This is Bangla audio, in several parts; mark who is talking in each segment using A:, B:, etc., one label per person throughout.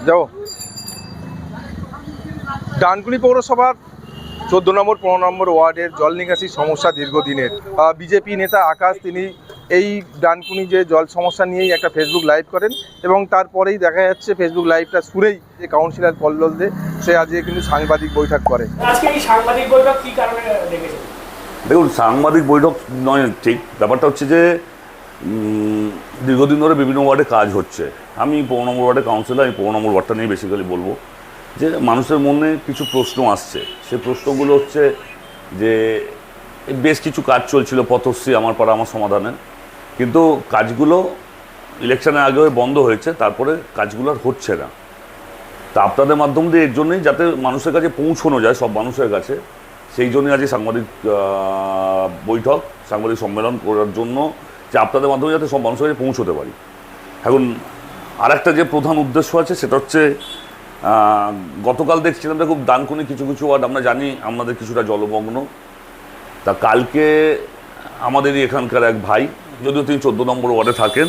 A: যাও। ডানকুনি পৌরসভার 14 নম্বর 15 নম্বর ওয়ার্ডের জল নিকাশি সমস্যা দীর্ঘদিনের। বিজেপি নেতা আকাশ তিনি এই ডানকুনি যে জল সমস্যা নিয়েই একটা ফেসবুক লাইভ করেন এবং তারপরেই দেখা যাচ্ছে ফেসবুক লাইভটা শুনেই যে কাউন্সিলর কল্লোল দে সে আজকে কিন্তু সাংবাদিক বৈঠক করে।
B: আজকে এই সাংবাদিক বৈঠক কী কারণে ডেকেছেন?
C: দেখুন, সাংবাদিক বৈঠক নয় ঠিক, ব্যাপারটা হচ্ছে যে দীর্ঘদিন ধরে বিভিন্ন ওয়ার্ডে কাজ হচ্ছে। আমি 15 নম্বর ওয়ার্ডে কাউন্সিলর, আমি 15 নম্বর ওয়ার্ডটা নিয়ে বেসিক্যালি বলবো যে মানুষের মনে কিছু প্রশ্ন আসছে। সেই প্রশ্নগুলো হচ্ছে যে বেশ কিছু কাজ চলছিল পথশ্রী আমার পাড়া আমার সমাধানে, কিন্তু কাজগুলো ইলেকশনের আগে বন্ধ হয়েছে, তারপরে কাজগুলো আর হচ্ছে না। তা আপনাদের মাধ্যম দিয়ে এর জন্যই যাতে মানুষের কাছে পৌঁছানো যায় সব মানুষের কাছে, সেই জন্যই আজকে সাংবাদিক বৈঠক, সাংবাদিক সম্মেলন করার জন্য, যে আপনাদের মাধ্যমে যাতে সব মানুষের কাছে পৌঁছতে পারি। এখন আরেকটা যে প্রধান উদ্দেশ্য আছে সেটা হচ্ছে গতকাল দেখছিলাম যে খুব ডানকুনি কিছু কিছু ওয়ার্ড আমরা জানি আমাদের কিছুটা জলমগ্ন। তা কালকে আমাদেরই এখানকার এক ভাই, যদিও তিনি 14 নম্বর ওয়ার্ডে থাকেন,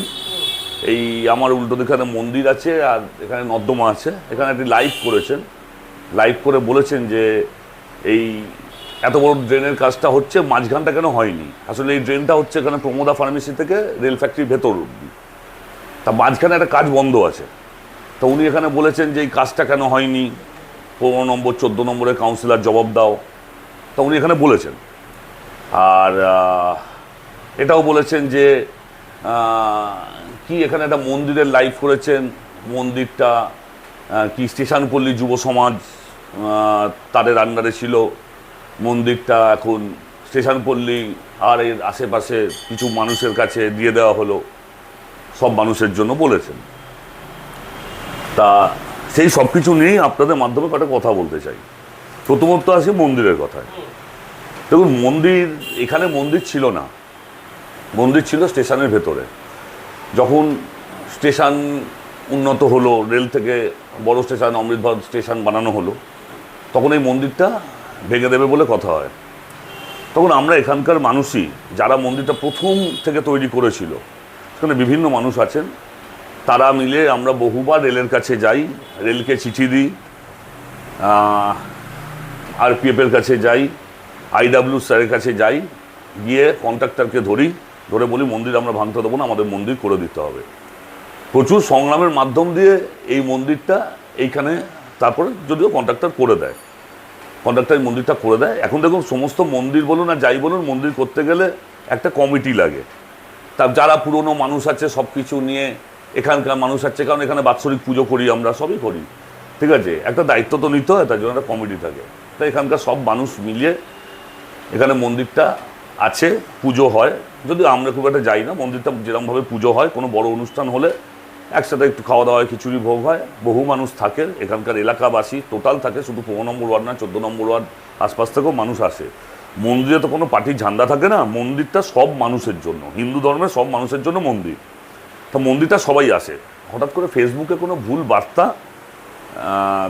C: এই আমার উল্টো দিকে মন্দির আছে আর এখানে নর্দমা আছে, এখানে একটি লাইভ করেছেন। লাইভ করে বলেছেন যে এই এত বড় ড্রেনের কাজটা হচ্ছে, মাঝখানটা কেন হয়নি। আসলে এই ড্রেনটা হচ্ছে এখানে প্রমোদা ফার্মেসি থেকে রেল ফ্যাক্টরির ভেতর অব্দি, তা মাঝখানে একটা কাজ বন্ধ আছে। তো উনি এখানে বলেছেন যে এই কাজটা কেন হয়নি, 15 নম্বর 14 নম্বরের কাউন্সিলর জবাব দাও। তা উনি এখানে বলেছেন। আর এটাও বলেছেন যে কি এখানে একটা মন্দিরের লাইভ করেছেন, মন্দিরটা কি স্টেশনপল্লী যুব সমাজ তাদের আন্ডারে ছিল, মন্দিরটা এখন স্টেশনপল্লী আর এর আশেপাশে কিছু মানুষের কাছে দিয়ে দেওয়া হলো, সব মানুষের জন্য বলেছেন। তা সেই সব কিছু নিয়েই আপনাদের মাধ্যমে একটা কথা বলতে চাই। প্রথমত আসি মন্দিরের কথায়। দেখুন, মন্দির এখানে মন্দির ছিল না, মন্দির ছিল স্টেশনের ভেতরে। যখন স্টেশন উন্নত হলো, রেল থেকে বড় স্টেশন অমৃত ভারত স্টেশন বানানো হলো, তখন এই মন্দিরটা ভেঙে দেবে বলে কথা হয়। তখন আমরা এখানকার মানুষই যারা মন্দিরটা প্রথম থেকে তৈরি করেছিল, সেখানে বিভিন্ন মানুষ আছেন, তারা মিলে আমরা বহুবার রেলের কাছে যাই, রেলকে চিঠি দিই, আরপিএফের কাছে যাই, আইডাব্লিউ স্যারের কাছে যাই, গিয়ে কন্ট্রাক্টরকে ধরে বলি মন্দির আমরা ভাঙতে দেবো না, আমাদের মন্দির করে দিতে হবে। প্রচুর সংগ্রামের মাধ্যম দিয়ে এই মন্দিরটা এইখানে, তারপরে যদিও কন্ট্রাক্টর করে দেয়, কন্ট্রাক্টর মন্দিরটা করে দেয়। এখন দেখুন, সমস্ত মন্দির বলুন আর যাই বলুন, মন্দির করতে গেলে একটা কমিটি লাগে। তার যারা পুরনো মানুষ আছে সব কিছু নিয়ে, এখানকার মানুষ আছে, কারণ এখানে বাৎসরিক পুজো করি আমরা, সবই করি, ঠিক আছে, একটা দায়িত্ব তো নিতে হয়, তার জন্য একটা কমিটি থাকে। তাই এখানকার সব মানুষ মিলিয়ে এখানে মন্দিরটা আছে, পুজো হয়। যদিও আমরা খুব একটা যাই না, মন্দিরটা যেরকমভাবে পুজো হয়, কোনো বড় অনুষ্ঠান হলে একসাথে একটু খাওয়া দাওয়া হয়, খিচুড়ি ভোগ হয়, বহু মানুষ থাকে, এখানকার এলাকাবাসী টোটাল থাকে, শুধু 15 নম্বর ওয়ার্ড না, 14 নম্বর ওয়ার্ড আশপাশ থেকেও মানুষ আসে। মন্দিরে তো কোনো পার্টির ঝান্ডা থাকে না, মন্দিরটা সব মানুষের জন্য, হিন্দু ধর্মের সব মানুষের জন্য মন্দির। তো মন্দিরটা সবাই আসে। হঠাৎ করে ফেসবুকে কোনো ভুল বার্তা,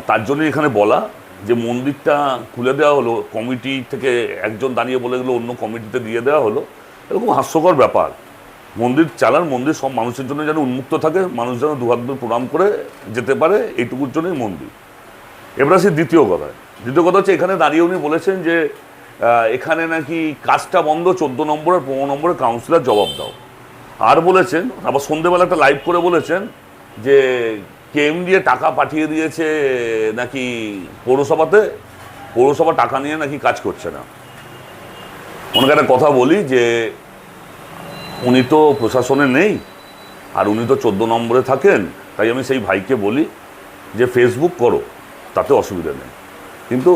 C: তার জন্যই এখানে বলা যে মন্দিরটা খুলে দেওয়া হলো, কমিটি থেকে একজন দাঁড়িয়ে বলে গেলো অন্য কমিটিতে দিয়ে দেওয়া হলো, এরকম হাস্যকর ব্যাপার। মন্দির চালান, মন্দির সব মানুষের জন্য যেন উন্মুক্ত থাকে, মানুষ যেন দুহাত ধরে প্রণাম করে যেতে পারে, এইটুকুর জন্যই মন্দির। এবার আসি দ্বিতীয় কথা হচ্ছে এখানে দাঁড়িয়ে উনি বলেছেন যে এখানে নাকি কাজটা বন্ধ, 14 নম্বর আর 15 নম্বরের কাউন্সিলর জবাব দাও। আর বলেছেন, আবার সন্ধ্যেবেলা একটা লাইভ করে বলেছেন যে কেএমডিএ টাকা পাঠিয়ে দিয়েছে নাকি পৌরসভাতে, পৌরসভা টাকা নিয়ে নাকি কাজ করছে না। ওনাকে একটা কথা বলি যে উনি তো প্রশাসনে নেই, আর উনি তো 14 নম্বরে থাকেন, তাই আমি সেই ভাইকে বলি যে ফেসবুক করো, তাতে অসুবিধা নেই, কিন্তু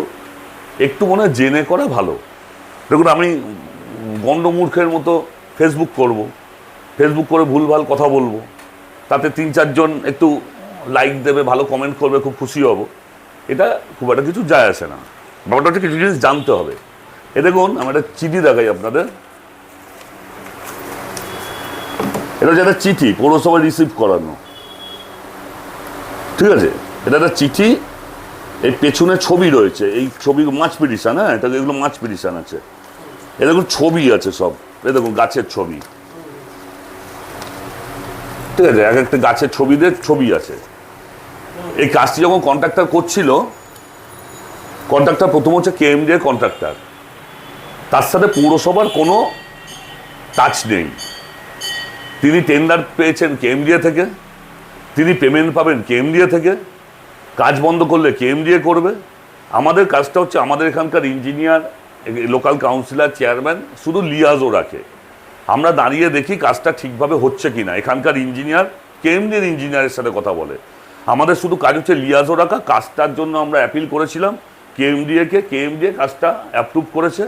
C: একটু মনে হয় জেনে করা ভালো। দেখুন, আমি গণ্ডমূর্খের মতো ফেসবুক করব, ফেসবুক করে ভুলভাল কথা বলবো, তাতে 3-4 জন একটু লাইক দেবে, ভালো কমেন্ট করবে, খুব খুশি হব, এটা খুব একটা কিছু যায় আসে না। ব্যাপারটা হচ্ছে কিছু জিনিস জানতে হবে। এ দেখুন, আমি একটা চিঠি দেখাই আপনাদের, এটা হচ্ছে একটা চিঠি পৌরসভা রিসিভ করানো, ঠিক আছে, এটা একটা চিঠি, এই পেছনে ছবি রয়েছে, এই ছবি মাছ পিটিশন, হ্যাঁ, এটা এগুলো মাছ পিটিশন আছে, এ দেখুন ছবি আছে সব, এ দেখুন গাছের ছবি, ঠিক আছে, এক একটা গাছের ছবি আছে। এই কাজটি যখন কন্ট্রাক্টর করছিল, কন্ট্রাক্টর প্রথম হচ্ছে কেএমডি এর কন্ট্রাক্টর, তার সাথে পৌরসভার কোনো টাচ নেই। তিনি টেন্ডার পেয়েছেন কেএমডিএ থেকে, তিনি পেমেন্ট পাবেন কেএমডিএ থেকে, কাজ বন্ধ করলে কেএমডিএ করবে। আমাদের কাজটা হচ্ছে আমাদের এখানকার ইঞ্জিনিয়ার, লোকাল কাউন্সিলর, চেয়ারম্যান শুধু লিয়াজও রাখে। আমরা দাঁড়িয়ে দেখি কাজটা ঠিকভাবে হচ্ছে কি না। এখানকার ইঞ্জিনিয়ার কেএমডিএর ইঞ্জিনিয়ারের সাথে কথা বলে। আমাদের শুধু কাজ হচ্ছে লিয়াজও রাখা। কাজটার জন্য আমরা অ্যাপিল করেছিলাম কেএমডিএকে, কেএমডিএ কাজটা অ্যাপ্রুভ করেছে।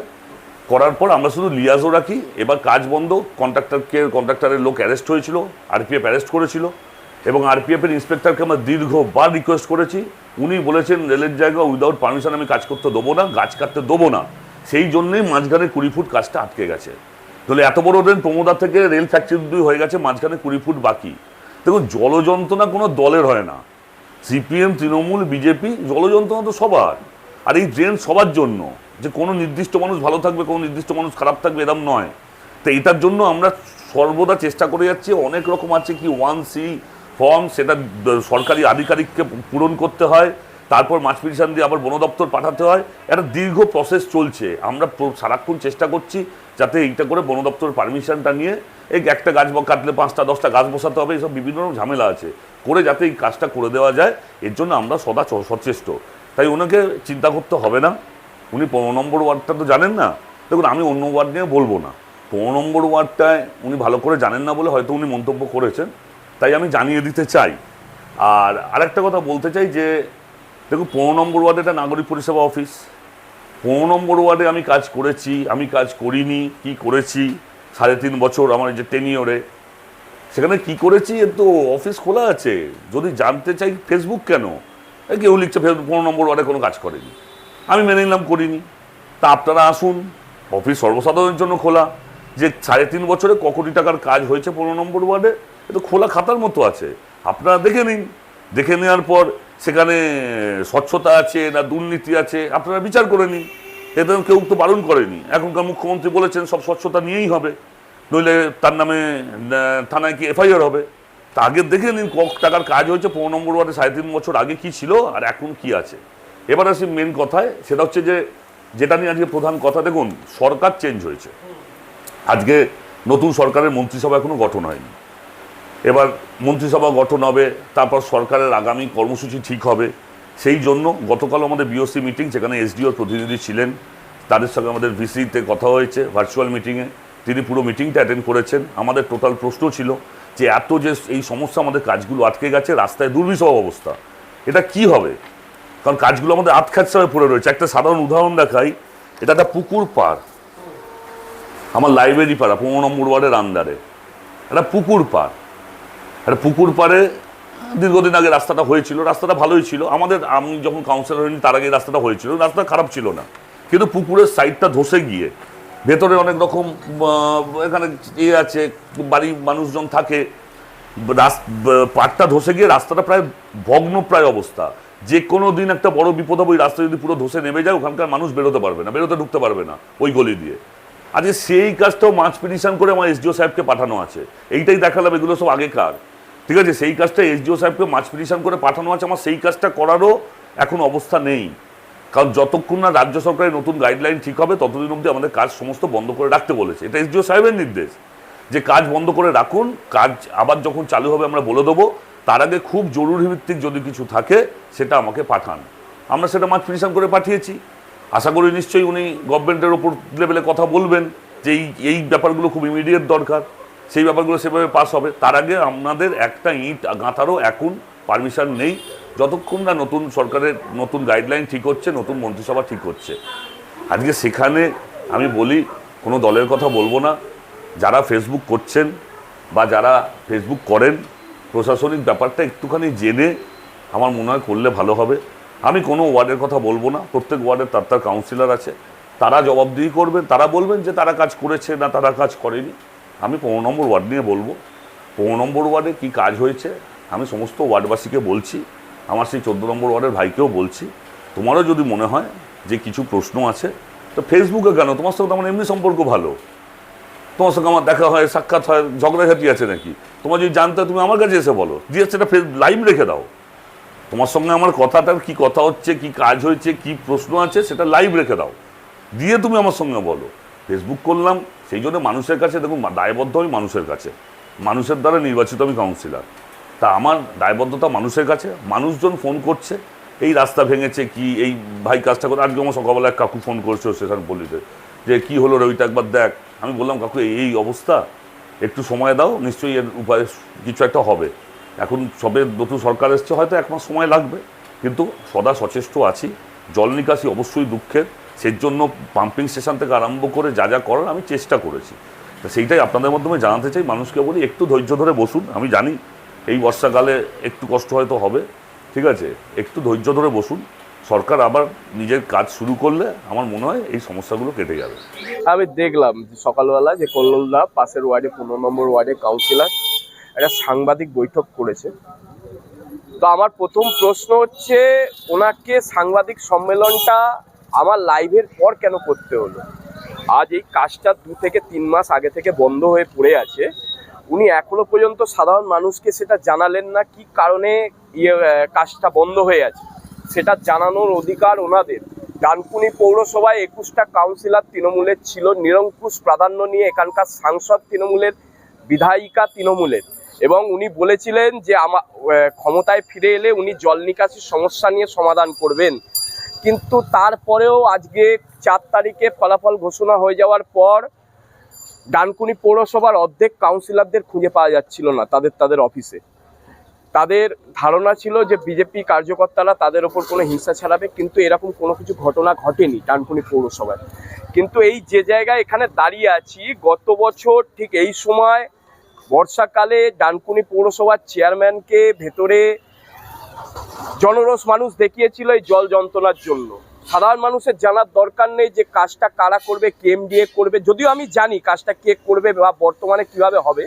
C: করার পর আমরা শুধু লিয়াজও রাখি। এবার কাজ বন্ধ, কন্ট্রাক্টরের লোক অ্যারেস্ট হয়েছিল, আরপিএফ অ্যারেস্ট করেছিল, এবং আরপিএফের ইন্সপেক্টরকে আমরা দীর্ঘবার রিকোয়েস্ট করেছি। উনি বলেছেন রেলের জায়গা উইদাউট পারমিশন আমি কাজ করতে দেবো না, গাছ কাটতে দেবো না। সেই জন্যই মাঝখানে 20 ফুট কাজটা আটকে গেছে। তাহলে এত বড় ট্রেন প্রমোদা থেকে রেল ফ্যাক্টরি হয়ে গেছে, মাঝখানে 20 ফুট বাকি। দেখুন, জলযন্ত্রণা কোনো দলের হয় না, সিপিএম, তৃণমূল, বিজেপি, জলযন্ত্রণা তো সবার। আর এই ট্রেন সবার জন্য, যে কোনো নির্দিষ্ট মানুষ ভালো থাকবে, কোনো নির্দিষ্ট মানুষ খারাপ থাকবে, এরকম নয়। তো এটার জন্য আমরা সর্বদা চেষ্টা করে যাচ্ছি। অনেক রকম আছে কি 1C ফর্ম, সেটা সরকারি আধিকারিককে পূরণ করতে হয়, তারপর মাছ পিটিশন দিয়ে আবার বন দপ্তর পাঠাতে হয়। একটা দীর্ঘ প্রসেস চলছে। আমরা সারাক্ষণ চেষ্টা করছি যাতে এইটা করে বন দপ্তরের পারমিশনটা নিয়ে এই একটা গাছ কাটলে 5টা 10টা গাছ বসাতে হবে, এইসব বিভিন্ন রকম ঝামেলা আছে, করে যাতে এই কাজটা করে দেওয়া যায়। এর জন্য আমরা সদা সচেষ্ট। তাই ওনাকে চিন্তা করতে হবে না। উনি 15 নম্বর ওয়ার্ডটা তো জানেন না। দেখুন, আমি অন্য ওয়ার্ড নিয়ে বলবো না। 15 নম্বর ওয়ার্ডটায় উনি ভালো করে জানেন না বলে হয়তো উনি মন্তব্য করেছেন, তাই আমি জানিয়ে দিতে চাই। আর আরেকটা কথা বলতে চাই যে দেখুন, 15 নম্বর ওয়ার্ডে একটা নাগরিক পরিষেবা অফিস। 15 নম্বর ওয়ার্ডে আমি কাজ করেছি, আমি কাজ করিনি, কি করেছি 3.5 বছর আমার যে টেনিওরে, সেখানে কি করেছি এর তো অফিস খোলা আছে। যদি জানতে চাই ফেসবুক কেন, কেউ লিখছে 15 নম্বর ওয়ার্ডে কোনো কাজ করেনি, আমি মেনে নিলাম করিনি। তা আপনারা আসুন, অফিস সর্বসাধারণের জন্য খোলা। যে 3.5 বছরে ক কোটি টাকার কাজ হয়েছে 15 নম্বর ওয়ার্ডে, এ তো খোলা খাতার মতো আছে, আপনারা দেখে নিন। দেখে নেওয়ার পর সেখানে স্বচ্ছতা আছে না দুর্নীতি আছে আপনারা বিচার করে নিন। এতে কেউ তো বারণ করেনি। এখনকার মুখ্যমন্ত্রী বলেছেন সব স্বচ্ছতা নিয়েই হবে, নইলে তার নামে থানায় কি এফআইআর হবে। তা আগে দেখে নিন ক টাকার কাজ হয়েছে 15 নম্বর ওয়ার্ডে 3.5 বছর আগে কি ছিল আর এখন কি আছে। এবার আসি মেন কথায়, সেটা হচ্ছে যে যেটা নিয়ে আজকে প্রধান কথা। দেখুন, সরকার চেঞ্জ হয়েছে, আজকে নতুন সরকারের মন্ত্রিসভা এখনো গঠন হয়নি। এবার মন্ত্রিসভা গঠন হবে, তারপর সরকারের আগামী কর্মসূচি ঠিক হবে। সেই জন্য গতকাল আমাদের বিওসি মিটিং, যেখানে এসডিওর প্রতিনিধি ছিলেন, তাদের সঙ্গে আমাদের ভিসিতে কথা হয়েছে ভার্চুয়াল মিটিংয়ে। তিনি পুরো মিটিংটা অ্যাটেন্ড করেছেন। আমাদের টোটাল প্রশ্ন ছিল যে এত যে এই সমস্যা, আমাদের কাজগুলো আটকে গেছে, রাস্তায় দুর্বিষহ অবস্থা, এটা কি হবে? কারণ কাজগুলো আমাদের আটখাটসা হয়ে পড়ে রয়েছে। একটা সাধারণ উদাহরণ দেখাই, এটা একটা পুকুর পাড়, আমার লাইব্রেরি পাড়া 15 নম্বর ওয়ার্ডের আন্ডারে একটা পুকুর পাড়। একটা পুকুর পাড়ে দীর্ঘদিন আগে রাস্তাটা হয়েছিল, রাস্তাটা ভালোই ছিল। আমি যখন কাউন্সিলর হইনি তার আগে রাস্তাটা হয়েছিল, রাস্তা খারাপ ছিল না। কিন্তু পুকুরের সাইডটা ধসে গিয়ে ভেতরে অনেক রকম এখানে আছে, বাড়ির মানুষজন থাকে, পাড়টা ধসে গিয়ে রাস্তাটা প্রায় ভগ্নপ্রায় অবস্থা। যে কোনো দিন একটা বড় বিপদ হবে, ওই রাস্তা যদি পুরো ধসে নেমে যায়, ওখানকার মানুষ বেরোতে পারবে না, ঢুকতে পারবে না ওই গলি দিয়ে। আজকে সেই কাজটাও মাছ পিটিশন করে আমার এসডিও সাহেবকে পাঠানো আছে। এইটাই দেখালাম, এগুলো সব আগেকার, ঠিক আছে। সেই কাজটা এসডিও সাহেবকে মাছ পিটিশন করে পাঠানো আছে। আমার সেই কাজটা করারও এখন অবস্থা নেই, কারণ যতক্ষণ না রাজ্য সরকারের নতুন গাইডলাইন ঠিক হবে ততদিন অবধি আমাদের কাজ সমস্ত বন্ধ করে রাখতে বলেছে। এটা এসডিও সাহেবের নির্দেশ যে কাজ বন্ধ করে রাখুন, কাজ আবার যখন চালু হবে আমরা বলে দেবো। তার আগে খুব জরুরি ভিত্তিক যদি কিছু থাকে সেটা আমাকে পাঠান। আমরা সেটা মাছ পিটিশন করে পাঠিয়েছি। আশা করি নিশ্চয়ই উনি গভর্নমেন্টের ওপর লেভেলে কথা বলবেন যে এই ব্যাপারগুলো খুব ইমিডিয়েট দরকার, সেই ব্যাপারগুলো সেভাবে পাস হবে। তার আগে আমাদের একটা ইট গাঁথারও এখন পারমিশন নেই, যতক্ষণ না নতুন সরকারের নতুন গাইডলাইন ঠিক হচ্ছে, নতুন মন্ত্রিসভা ঠিক হচ্ছে। আজকে সেখানে আমি বলি, কোনো দলের কথা বলবো না। যারা ফেসবুক করছেন বা যারা ফেসবুক করেন, প্রশাসনিক ব্যাপারটা একটুখানি জেনে আমার মনে হয় করলে ভালো হবে। আমি কোনো ওয়ার্ডের কথা বলবো না, প্রত্যেক ওয়ার্ডের তার কাউন্সিলর আছে, তারা জবাবদিহি করবেন, তারা বলবেন যে তারা কাজ করেছে না তারা কাজ করেনি। আমি 15 নম্বর ওয়ার্ড নিয়ে বলবো। 15 নম্বর ওয়ার্ডে কী কাজ হয়েছে আমি সমস্ত ওয়ার্ডবাসীকে বলছি, আমার সেই 14 নম্বর ওয়ার্ডের ভাইকেও বলছি। তোমারও যদি মনে হয় যে কিছু প্রশ্ন আছে, তো ফেসবুকে কেন, তোমার সঙ্গে আমার এমনি সম্পর্ক ভালো, তোমার সঙ্গে আমার দেখা হয়, সাক্ষাৎ হয়, ঝগড়াঝাটি আছে নাকি? তোমার যদি জানতে তুমি আমার কাছে এসে বলো, দিয়ে সেটা লাইভ রেখে দাও। তোমার সঙ্গে আমার কথাটার কি কথা হচ্ছে, কি কাজ হয়েছে, কি প্রশ্ন আছে, সেটা লাইভ রেখে দাও, দিয়ে তুমি আমার সঙ্গে বলো। ফেসবুক করলাম সেই জন্য মানুষের কাছে, দেখুন দায়বদ্ধ আমি মানুষের কাছে, মানুষের দ্বারা নির্বাচিত আমি কাউন্সিলর, তা আমার দায়বদ্ধতা মানুষের কাছে। মানুষজন ফোন করছে, এই রাস্তা ভেঙেছে, কি এই ভাই কাজটা করে। আজকে আমার সকালবেলা এক কাকু ফোন করছে স্টেশন পুলিশে, যে কি হলো রে, ওইটা একবার দেখ। আমি বললাম কাকু এই অবস্থা, একটু সময় দাও, নিশ্চয়ই এর উপায় কিছু একটা হবে। এখন সবে নতুন সরকার এসছে, হয়তো 1 মাস সময় লাগবে, কিন্তু সদা সচেষ্ট আছি। জল নিকাশি অবশ্যই দুঃখের, সেই জন্য পাম্পিং স্টেশন থেকে আরম্ভ করে যা যা করার আমি চেষ্টা করেছি। তা সেইটাই আপনাদের মাধ্যমে জানাতে চাই, মানুষকে বলি একটু ধৈর্য ধরে বসুন। আমি জানি এই বর্ষাকালে একটু কষ্ট হয়তো হবে, ঠিক আছে, একটু ধৈর্য ধরে বসুন। সরকার আবার নিজের কাজ শুরু করলে আমার মনে হয় এই সমস্যাগুলো কেটে যাবে।
D: আমি দেখলাম যে সকালবেলা যে কল্লোলদা পাশের ওয়ার্ডে 15 নম্বর ওয়ার্ডে কাউন্সিলর একটা সাংবাদিক বৈঠক করেছে। তো আমার প্রথম প্রশ্ন হচ্ছে, ওনাকে সাংবাদিক সম্মেলনটা আমার লাইভের পর কেন করতে হলো? আজ এই কাজটা 2 থেকে 3 মাস আগে থেকে বন্ধ হয়ে পড়ে আছে, উনি এখনো পর্যন্ত সাধারণ মানুষকে সেটা জানালেন না কি কারণে কাজটা বন্ধ হয়ে আছে, সেটা জানানোর অধিকার ওনাদের। ডানকুনি পৌরসভায় 21টা কাউন্সিলর তৃণমূলের ছিল, নিরঙ্কুশ প্রাধান্য নিয়ে এখানকার সাংসদ তৃণমূলের, বিধায়িকা তৃণমূলের, এবং উনি বলেছিলেন যে আমার ক্ষমতায় ফিরে এলে উনি জল নিকাশির সমস্যা নিয়ে সমাধান করবেন। কিন্তু তারপরেও আজকে 4 তারিখে ফলাফল ঘোষণা হয়ে যাওয়ার পর ডানকুনি পৌরসভার অর্ধেক কাউন্সিলরদের খুঁজে পাওয়া যাচ্ছিল না তাদের অফিসে। তাদের ধারণা ছিল যে বিজেপি কার্যকর্তারা তাদের ওপর কোনো হিংসা ছাড়াবে, কিন্তু এরকম কোনো কিছু ঘটনা ঘটেনি ডানকুনি পৌরসভায়। কিন্তু এই যে জায়গায় এখানে দাঁড়িয়ে আছি, গত বছর ঠিক এই সময় বর্ষাকালে ডানকুনি পৌরসভার চেয়ারম্যানকে ভেতরে জনরোষ মানুষ দেখিয়েছিল এই জল যন্ত্রণার জন্য। সাধারণ মানুষের জানার দরকার নেই যে কাজটা কারা করবে, কেএমডিএ করবে, যদিও আমি জানি কাজটা কে করবে বা বর্তমানে কিভাবে হবে।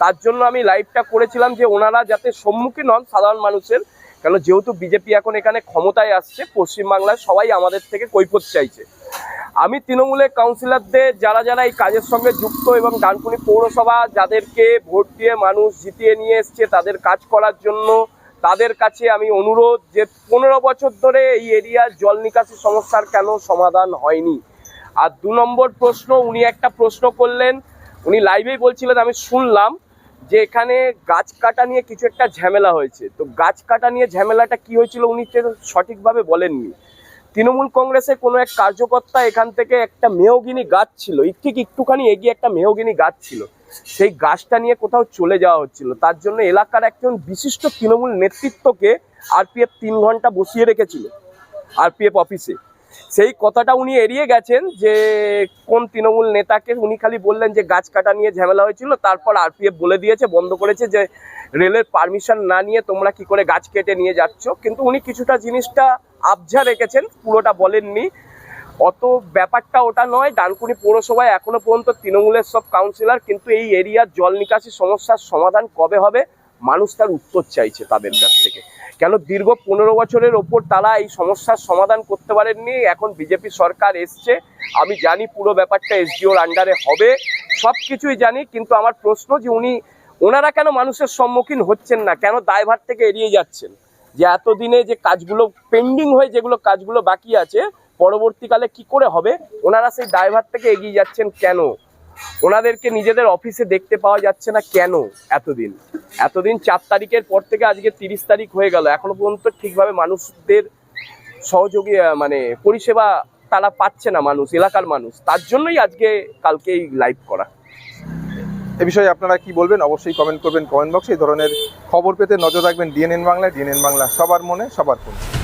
D: তার জন্য আমি লাইভটা করেছিলাম যে ওনারা যাতে সম্মুখীন হন সাধারণ মানুষের, কেন যেহেতু বিজেপি এখন এখানে ক্ষমতায় আসছে, পশ্চিমবাংলায় সবাই আমাদের থেকে কৈফিয়ত চাইছে। আমি তৃণমূলের কাউন্সিলরদের যারা যারা এই কাজের সঙ্গে যুক্ত এবং ডানকুনি পৌরসভা যাদেরকে ভোট দিয়ে মানুষ জিতিয়ে নিয়ে এসছে তাদের কাজ করার জন্য, তাদের কাছে আমি অনুরোধ যে 15 বছর ধরে এই এরিয়ার জল নিকাশি সমস্যার কেন সমাধান হয়নি। আর 2 নম্বর প্রশ্ন, উনি একটা প্রশ্ন করলেন, উনি লাইভেই বলছিলেন, আমি শুনলাম যে এখানে গাছ কাটা নিয়ে কিছু একটা ঝামেলা হয়েছে। তো গাছ কাটা নিয়ে ঝামেলাটা কি হয়েছিল উনি সঠিকভাবে বলেননি। তৃণমূল কংগ্রেসের কোনো এক কার্যকর্তা এখান থেকে একটা মেহগিনি গাছ ছিল, ঠিক একটুখানি এগিয়ে একটা মেহগিনি গাছ ছিল, সেই গাছটা নিয়ে কোথাও চলে যাওয়া হচ্ছিল। তার জন্য এলাকার একজন বিশিষ্ট তৃণমূল নেতৃত্বকে আরপিএফ 3 ঘন্টা বসিয়ে রেখেছিল আরপিএফ অফিসে। সেই কথাটা উনি এড়িয়ে গেছেন যে কোন তৃণমূল নেতাকে, উনি খালি বললেন যে গাছ কাটা নিয়ে ঝামেলা হয়েছিল, তারপর আরপিএফ বলে দিয়েছে, বন্ধ করেছে যে রেলের পারমিশন না নিয়ে তোমরা কি করে গাছ কেটে নিয়ে যাচ্ছ। কিন্তু উনি কিছুটা জিনিসটা আবঝা রেখেছেন, পুরোটা বলেননি। অত ব্যাপারটা ওটা নয়, ডানকুনি পৌরসভায় এখনো পর্যন্ত তৃণমূলের সব কাউন্সিলর, কিন্তু এই এরিয়ার জল নিকাশি সমস্যার সমাধান কবে হবে মানুষ তার উত্তর চাইছে তাদের কাছ থেকে। কেন দীর্ঘ 15 বছরের ওপর তারা এই সমস্যার সমাধান করতে পারেননি। এখন বিজেপি সরকার এসছে, আমি জানি পুরো ব্যাপারটা এসডিওর আন্ডারে হবে, সব কিছুই জানি, কিন্তু আমার প্রশ্ন যে ওনারা কেন মানুষের সম্মুখীন হচ্ছেন না, কেন দায়ভার থেকে এড়িয়ে যাচ্ছেন? যে এতদিনে যে কাজগুলো পেন্ডিং হয়ে যেগুলো কাজগুলো বাকি আছে পরবর্তীকালে কি করে হবে, ওনারা সেই দায়ভার থেকে এগিয়ে যাচ্ছেন কেন? ওনাদেরকে নিজেদের অফিসে দেখতে পাওয়া যাচ্ছে না কেন? এতদিন 4 তারিখের পর থেকে আজকে 30 তারিখ হয়ে গেল, এখনো পর্যন্ত ঠিকভাবে মানুষদের সহযোগী পরিষেবা তারা পাচ্ছে না মানুষ, এলাকার মানুষ। তার জন্যই আজকে কালকে এই লাইভ করা।
A: এ বিষয়ে আপনারা কি বলবেন অবশ্যই কমেন্ট করবেন কমেন্ট বক্সে। এই ধরনের খবর পেতে নজর রাখবেন ডিএনএন বাংলা। ডিএনএন বাংলা সবার মনে সবার ফোনে।